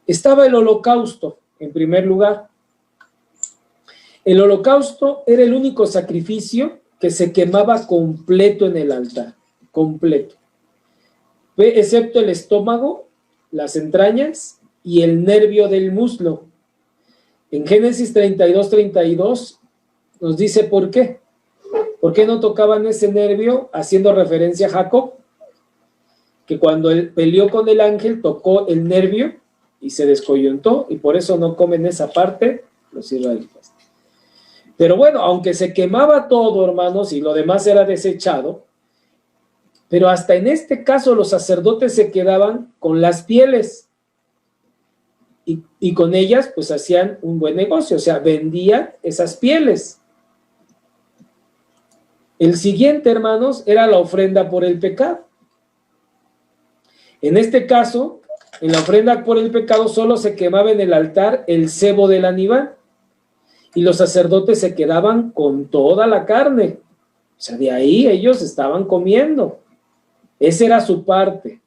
Estaba el holocausto, en primer lugar. El holocausto era el único sacrificio que se quemaba completo en el altar, completo, excepto el estómago, las entrañas y el nervio del muslo. En Génesis 32 nos dice por qué. ¿Por qué no tocaban ese nervio? Haciendo referencia a Jacob, que cuando él peleó con el ángel, tocó el nervio y se descoyuntó, y por eso no comen esa parte los israelitas. Pero bueno, aunque se quemaba todo, hermanos, y lo demás era desechado, pero hasta en este caso los sacerdotes se quedaban con las pieles y con ellas pues hacían un buen negocio, o sea, vendían esas pieles. El siguiente, hermanos, era la ofrenda por el pecado. En este caso, en la ofrenda por el pecado solo se quemaba en el altar el sebo del animal. Y los sacerdotes se quedaban con toda la carne. O sea, de ahí ellos estaban comiendo. Esa era su parte.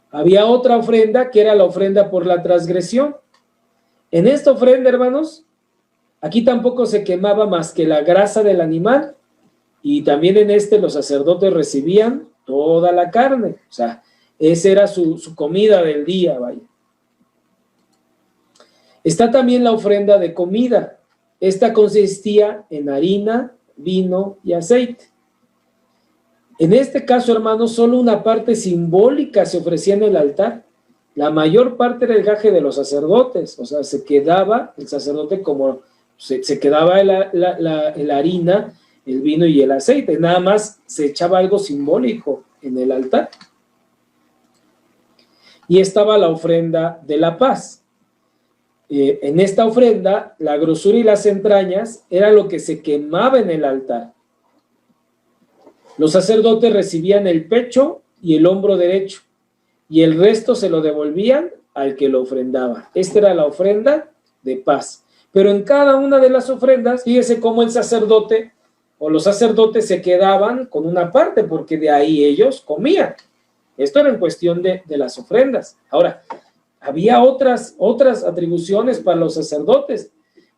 Había otra ofrenda que era la ofrenda por la transgresión. En esta ofrenda, hermanos, aquí tampoco se quemaba más que la grasa del animal. Y también en los sacerdotes recibían toda la carne. O sea, esa era su comida del día, vaya. Está también la ofrenda de comida. Esta consistía en harina, vino y aceite. En este caso, hermanos, solo una parte simbólica se ofrecía en el altar. La mayor parte era el gaje de los sacerdotes. O sea, se quedaba el sacerdote como se quedaba la harina, el vino y el aceite. Nada más se echaba algo simbólico en el altar. Y estaba la ofrenda de la paz. En esta ofrenda, la grosura y las entrañas era lo que se quemaba en el altar. Los sacerdotes recibían el pecho y el hombro derecho, y el resto se lo devolvían al que lo ofrendaba. Esta era la ofrenda de paz. Pero en cada una de las ofrendas, fíjese cómo el sacerdote o los sacerdotes se quedaban con una parte, porque de ahí ellos comían. Esto era en cuestión de las ofrendas. Ahora, había otras atribuciones para los sacerdotes.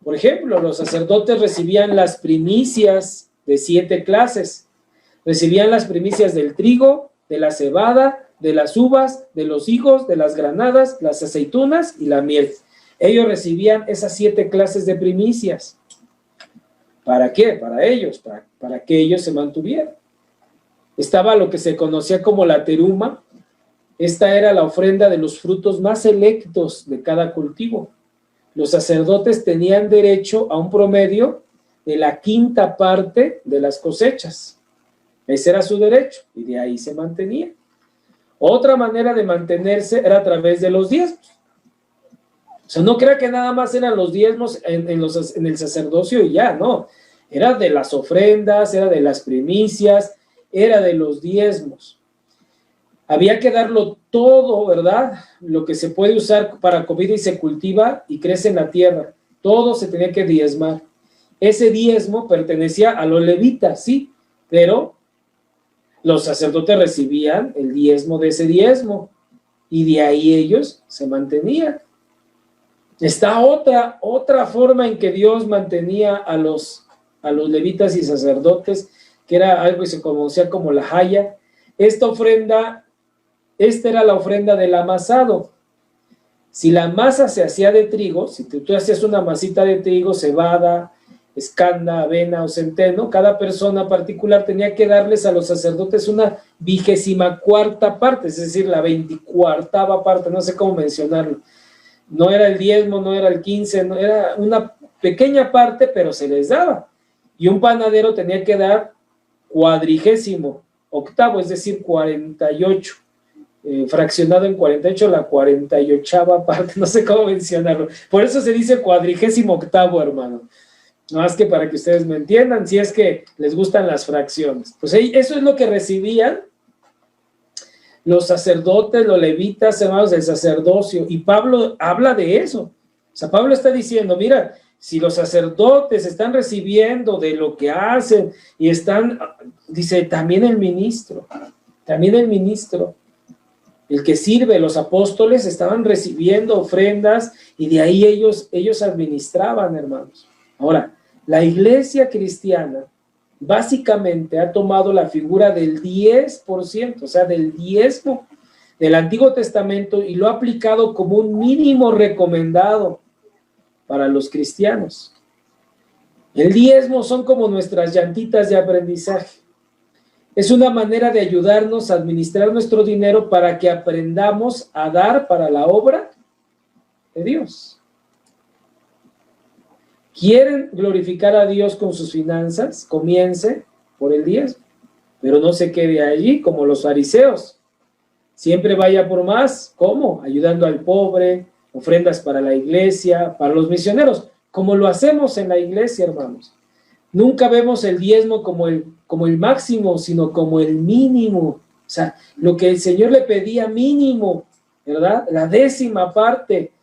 Por ejemplo, los sacerdotes recibían las primicias de 7 clases. Recibían las primicias del trigo, de la cebada, de las uvas, de los higos, de las granadas, las aceitunas y la miel. Ellos recibían esas 7 clases de primicias. ¿Para qué? Para ellos, para que ellos se mantuvieran. Estaba lo que se conocía como la teruma. Esta era la ofrenda de los frutos más selectos de cada cultivo. Los sacerdotes tenían derecho a un promedio de la 5ª parte de las cosechas. Ese era su derecho y de ahí se mantenía. Otra manera de mantenerse era a través de los diezmos. O sea, no crea que nada más eran los diezmos en el sacerdocio y ya, no. Era de las ofrendas, era de las primicias, era de los diezmos. Había que darlo todo, ¿verdad? Lo que se puede usar para comida y se cultiva y crece en la tierra. Todo se tenía que diezmar. Ese diezmo pertenecía a los levitas, sí, pero los sacerdotes recibían el diezmo de ese diezmo y de ahí ellos se mantenían. Está otra forma en que Dios mantenía a los levitas y sacerdotes, que era algo que se conocía como la jaya. Esta era la ofrenda del amasado. Si la masa se hacía de trigo, si tú hacías una masita de trigo, cebada, escanda, avena o centeno, cada persona particular tenía que darles a los sacerdotes una 24ª parte, es decir, la 24ª parte, no sé cómo mencionarlo. No era el diezmo, no era el 15, no, era una pequeña parte, pero se les daba. Y un panadero tenía que dar 48º, es decir, 48, fraccionado en 48, la 48ª parte, no sé cómo mencionarlo. Por eso se dice 48º, hermano. No más que para que ustedes me entiendan, si es que les gustan las fracciones. Pues eso es lo que recibían los sacerdotes, los levitas, hermanos del sacerdocio, y Pablo habla de eso. O sea, Pablo está diciendo, mira, si los sacerdotes están recibiendo de lo que hacen y están, dice, también el ministro, el que sirve, los apóstoles estaban recibiendo ofrendas y de ahí ellos administraban, hermanos. Ahora, la iglesia cristiana básicamente ha tomado la figura del 10%, o sea, del diezmo del Antiguo Testamento y lo ha aplicado como un mínimo recomendado para los cristianos. El diezmo son como nuestras llantitas de aprendizaje. Es una manera de ayudarnos a administrar nuestro dinero para que aprendamos a dar para la obra de Dios. ¿Quieren glorificar a Dios con sus finanzas? Comience por el diezmo, pero no se quede allí como los fariseos. Siempre vaya por más. ¿Cómo? Ayudando al pobre, ofrendas para la iglesia, para los misioneros, como lo hacemos en la iglesia, hermanos. Nunca vemos el diezmo como el máximo, sino como el mínimo. O sea, lo que el Señor le pedía mínimo, ¿verdad? La 10ª parte.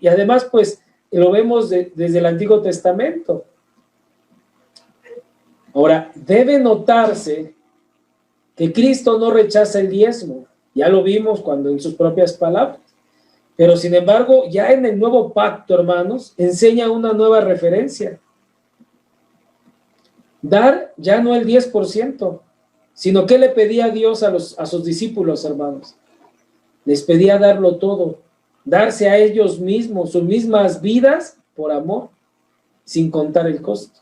Y además, pues, lo vemos desde el Antiguo Testamento. Ahora, debe notarse que Cristo no rechaza el diezmo. Ya lo vimos cuando en sus propias palabras. Pero, sin embargo, ya en el nuevo pacto, hermanos, enseña una nueva referencia. Dar ya no el 10%, sino que le pedía a Dios a sus discípulos, hermanos. Les pedía darlo todo. Darse a ellos mismos, sus mismas vidas, por amor, sin contar el costo.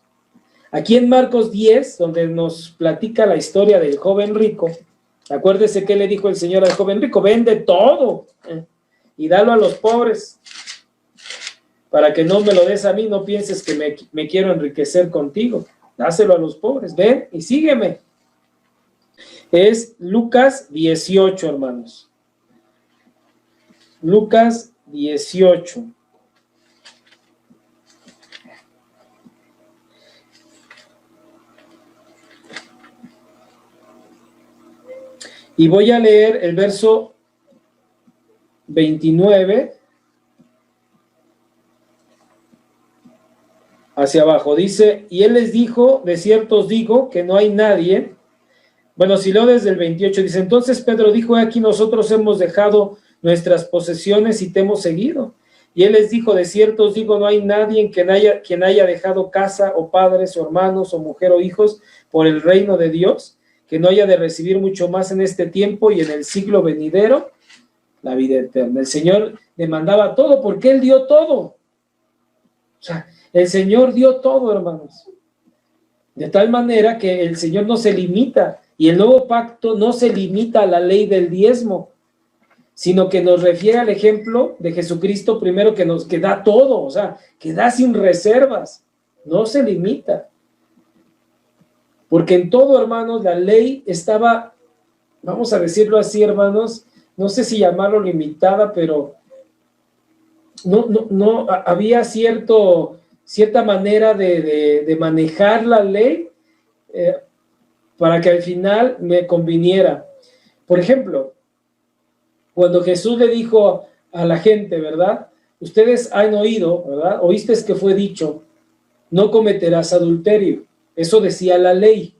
Aquí en Marcos 10, donde nos platica la historia del joven rico, acuérdese que le dijo el Señor al joven rico, vende todo y dalo a los pobres, para que no me lo des a mí, no pienses que me quiero enriquecer contigo, dáselo a los pobres, ven y sígueme. Es Lucas 18, hermanos. Lucas 18. Y voy a leer el verso 29 hacia abajo. Dice, y él les dijo, de cierto os digo que no hay nadie. Bueno, si leo desde el 28, dice, entonces Pedro dijo, aquí nosotros hemos dejado nuestras posesiones y te hemos seguido. Y él les dijo, de cierto os digo, no hay nadie en quien haya dejado casa o padres o hermanos o mujer o hijos por el reino de Dios, que no haya de recibir mucho más en este tiempo y en el siglo venidero, la vida eterna. El Señor demandaba todo porque Él dio todo. O sea, el Señor dio todo, hermanos. De tal manera que el Señor no se limita, y el nuevo pacto no se limita a la ley del diezmo, sino que nos refiere al ejemplo de Jesucristo primero, que da todo, o sea, que da sin reservas, no se limita. Porque en todo, hermanos, la ley estaba, vamos a decirlo así, hermanos, no sé si llamarlo limitada, pero no había cierta manera de manejar la ley para que al final me conviniera. Por ejemplo, cuando Jesús le dijo a la gente, ¿verdad? Ustedes han oído, ¿verdad? Oíste que fue dicho, no cometerás adulterio. Eso decía la ley,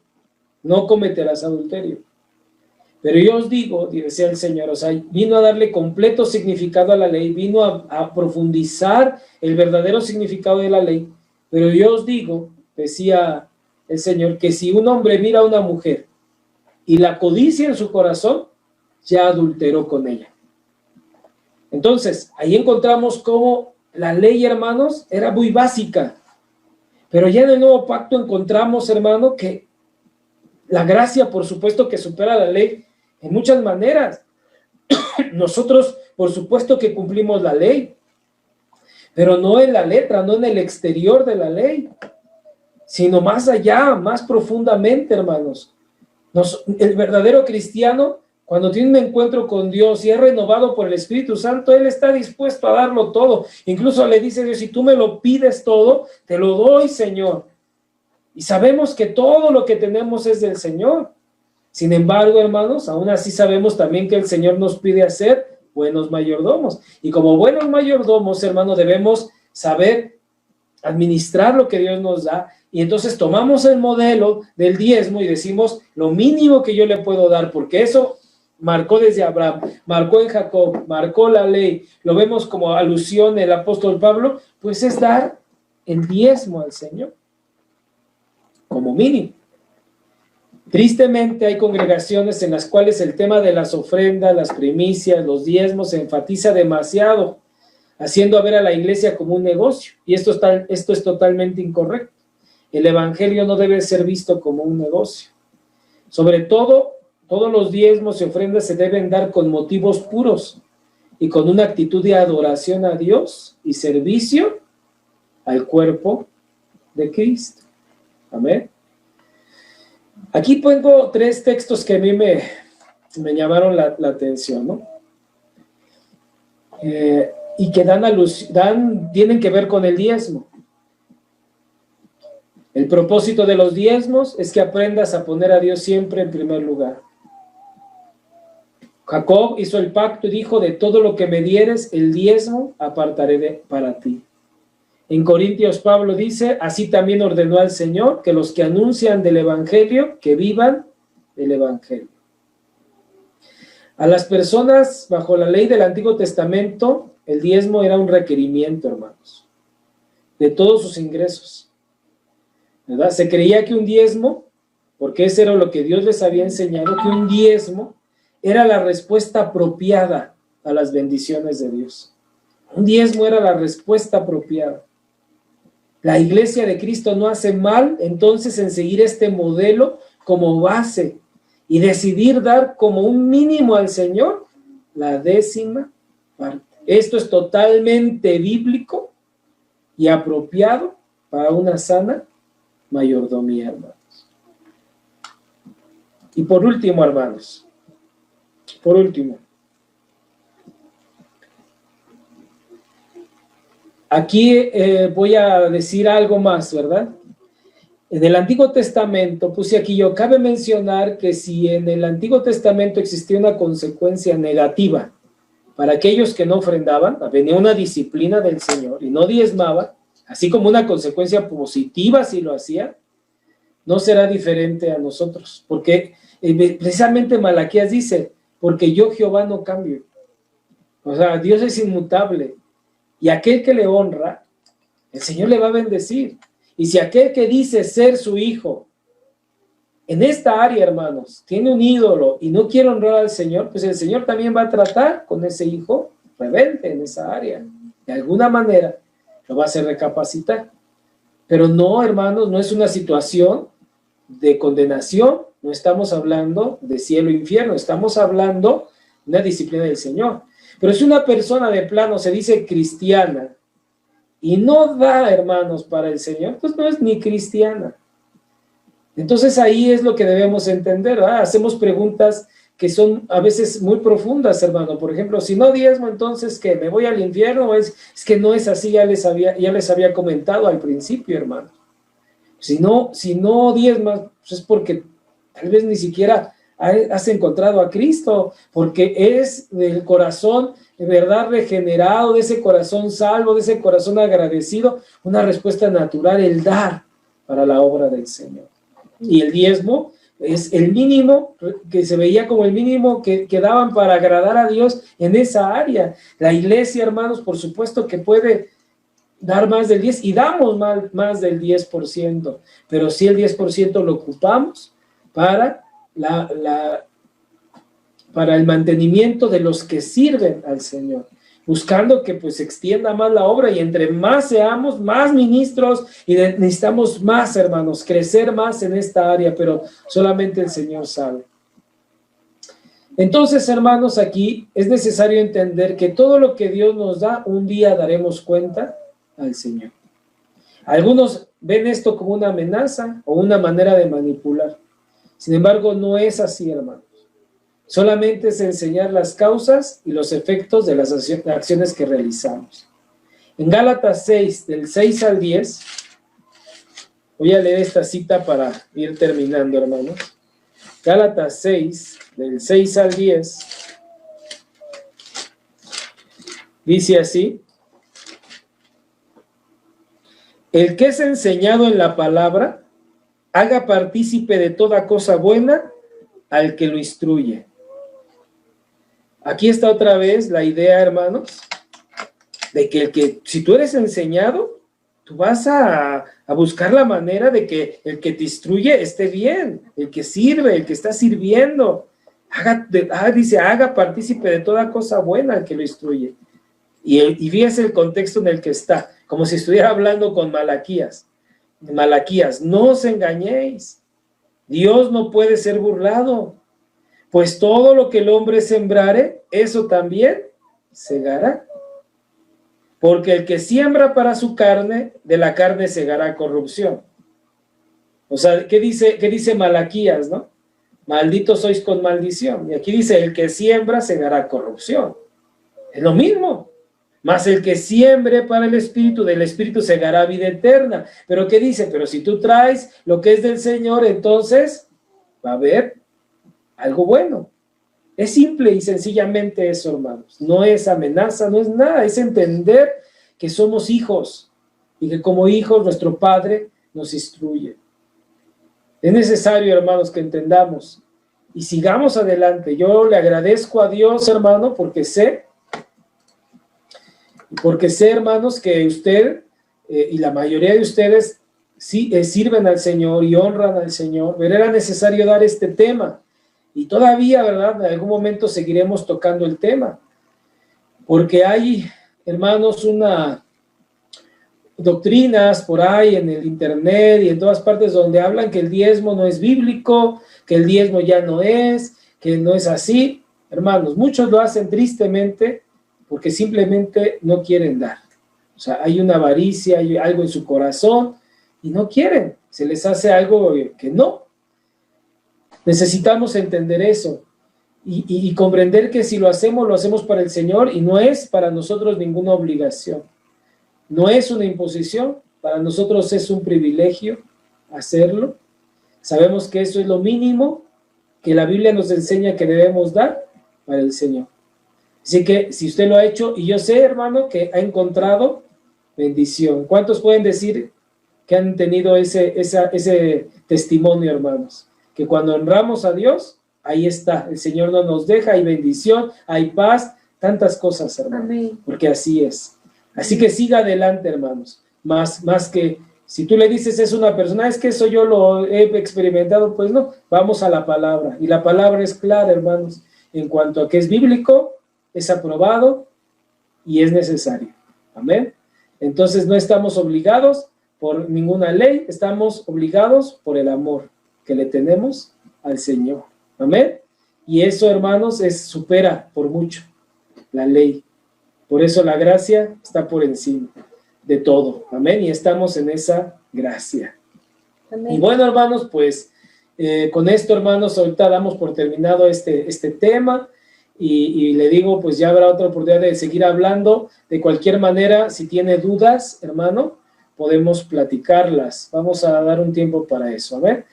no cometerás adulterio. Pero yo os digo, decía el Señor, o sea, vino a darle completo significado a la ley, vino a profundizar el verdadero significado de la ley. Pero yo os digo, decía el Señor, que si un hombre mira a una mujer y la codicia en su corazón, ya adulteró con ella. Entonces, ahí encontramos cómo la ley, hermanos, era muy básica. Pero ya en el nuevo pacto encontramos, hermano, que la gracia, por supuesto, que supera la ley en muchas maneras. Nosotros, por supuesto, que cumplimos la ley, pero no en la letra, no en el exterior de la ley, sino más allá, más profundamente, hermanos. El verdadero cristiano, cuando tiene un encuentro con Dios y es renovado por el Espíritu Santo, él está dispuesto a darlo todo. Incluso le dice Dios, si tú me lo pides todo, te lo doy, Señor. Y sabemos que todo lo que tenemos es del Señor. Sin embargo, hermanos, aún así sabemos también que el Señor nos pide hacer buenos mayordomos. Y como buenos mayordomos, hermanos, debemos saber administrar lo que Dios nos da. Y entonces tomamos el modelo del diezmo y decimos lo mínimo que yo le puedo dar, porque eso marcó desde Abraham, marcó en Jacob, marcó la ley. Lo vemos como alusión el apóstol Pablo, pues es dar el diezmo al Señor, como mínimo. Tristemente hay congregaciones en las cuales el tema de las ofrendas, las primicias, los diezmos se enfatiza demasiado, haciendo ver a la iglesia como un negocio, y esto es totalmente incorrecto. El evangelio no debe ser visto como un negocio. Sobre todo, todos los diezmos y ofrendas se deben dar con motivos puros y con una actitud de adoración a Dios y servicio al cuerpo de Cristo. Amén. Aquí pongo 3 textos que a mí me llamaron la atención, ¿no? Y que tienen que ver con el diezmo. El propósito de los diezmos es que aprendas a poner a Dios siempre en primer lugar. Jacob hizo el pacto y dijo, de todo lo que me dieres, el diezmo apartaré para ti. En Corintios Pablo dice, así también ordenó al Señor que los que anuncian del evangelio, que vivan del evangelio. A las personas bajo la ley del Antiguo Testamento, el diezmo era un requerimiento, hermanos, de todos sus ingresos, ¿verdad? Se creía que un diezmo, porque eso era lo que Dios les había enseñado, que un diezmo era la respuesta apropiada a las bendiciones de Dios. Un diezmo era la respuesta apropiada. La iglesia de Cristo no hace mal, entonces, en seguir este modelo como base y decidir dar como un mínimo al Señor la 10ª parte. Esto es totalmente bíblico y apropiado para una sana mayordomía, hermanos. Y por último, hermanos, aquí voy a decir algo más, ¿verdad? En el Antiguo Testamento, puse aquí yo, cabe mencionar que si en el Antiguo Testamento existía una consecuencia negativa para aquellos que no ofrendaban, venía una disciplina del Señor y no diezmaban, así como una consecuencia positiva si lo hacía, no será diferente a nosotros, porque precisamente Malaquías dice, porque yo Jehová no cambio. O sea, Dios es inmutable, y aquel que le honra, el Señor le va a bendecir. Y si aquel que dice ser su hijo en esta área, hermanos, tiene un ídolo y no quiere honrar al Señor, pues el Señor también va a tratar con ese hijo rebelde en esa área. De alguna manera lo va a hacer recapacitar. Pero no, hermanos, no es una situación de condenación, no estamos hablando de cielo e infierno, estamos hablando de una disciplina del Señor. Pero si una persona de plano se dice cristiana y no da, hermanos, para el Señor, pues no es ni cristiana. Entonces ahí es lo que debemos entender, ¿verdad? Hacemos preguntas que son a veces muy profundas, hermano. Por ejemplo, si no diezmo, entonces ¿qué? ¿Me voy al infierno? Es que no es así, ya les había comentado al principio, hermano. Si no diezmas, pues es porque tal vez ni siquiera has encontrado a Cristo, porque es del corazón de verdad regenerado, de ese corazón salvo, de ese corazón agradecido, una respuesta natural, el dar para la obra del Señor. Y el diezmo es el mínimo, que se veía como el mínimo que daban para agradar a Dios en esa área. La iglesia, hermanos, por supuesto que puede dar más del 10%, y damos más del 10%, pero sí el 10% lo ocupamos para para el mantenimiento de los que sirven al Señor, buscando que pues se extienda más la obra, y entre más seamos, más ministros, y necesitamos más, hermanos, crecer más en esta área, pero solamente el Señor sabe. Entonces, hermanos, aquí es necesario entender que todo lo que Dios nos da, un día daremos cuenta al Señor. Algunos ven esto como una amenaza o una manera de manipular. Sin embargo, no es así, hermanos. Solamente es enseñar las causas y los efectos de las acciones que realizamos. En Gálatas 6, del 6 al 10, voy a leer esta cita para ir terminando, hermanos. Gálatas 6, del 6 al 10, dice así: el que es enseñado en la palabra, haga partícipe de toda cosa buena al que lo instruye. Aquí está otra vez la idea, hermanos, de que si tú eres enseñado, tú vas a buscar la manera de que el que te instruye esté bien, el que sirve, el que está sirviendo. Dice, haga partícipe de toda cosa buena al que lo instruye. Y fíjese el contexto en el que está, como si estuviera hablando con Malaquías. Malaquías, no os engañéis, Dios no puede ser burlado, pues todo lo que el hombre sembrare, eso también segará. Porque el que siembra para su carne, de la carne segará corrupción. O sea, ¿qué dice Malaquías, no? Malditos sois con maldición. Y aquí dice, el que siembra segará corrupción. Es lo mismo. Mas el que siembre para el Espíritu, del Espíritu segará vida eterna. Pero ¿qué dice? Pero si tú traes lo que es del Señor, entonces va a haber algo bueno. Es simple y sencillamente eso, hermanos. No es amenaza, no es nada. Es entender que somos hijos y que como hijos nuestro Padre nos instruye. Es necesario, hermanos, que entendamos y sigamos adelante. Yo le agradezco a Dios, hermano, porque sé, hermanos, que usted y la mayoría de ustedes sirven al Señor y honran al Señor, pero era necesario dar este tema. Y todavía, ¿verdad? En algún momento seguiremos tocando el tema, porque hay, hermanos, doctrinas por ahí en el internet y en todas partes donde hablan que el diezmo no es bíblico, que el diezmo ya no es, que no es así. Hermanos, muchos lo hacen tristemente porque simplemente no quieren dar. O sea, hay una avaricia, hay algo en su corazón y no quieren. Se les hace algo que no. Necesitamos entender eso y comprender que si lo hacemos para el Señor y no es para nosotros ninguna obligación. No es una imposición, para nosotros es un privilegio hacerlo. Sabemos que eso es lo mínimo que la Biblia nos enseña que debemos dar para el Señor. Así que si usted lo ha hecho, y yo sé, hermano, que ha encontrado bendición. ¿Cuántos pueden decir que han tenido ese testimonio, hermanos? Que cuando honramos a Dios, ahí está, el Señor no nos deja, hay bendición, hay paz, tantas cosas, hermano. Amén. Porque así es. Así que siga adelante, hermanos, más que Si tú le dices es una persona, es que eso yo lo he experimentado, pues no, vamos a la palabra. Y la palabra es clara, hermanos, en cuanto a que es bíblico, es aprobado y es necesario. Amén. Entonces no estamos obligados por ninguna ley, estamos obligados por el amor que le tenemos al Señor. Amén. Y eso, hermanos, supera por mucho la ley. Por eso la gracia está por encima de todo. Amén. Y estamos en esa gracia. Amén. Y bueno, hermanos, pues con esto, hermanos, ahorita damos por terminado este tema. Y le digo, pues ya habrá otra oportunidad de seguir hablando. De cualquier manera, si tiene dudas, hermano, podemos platicarlas. Vamos a dar un tiempo para eso. A ver.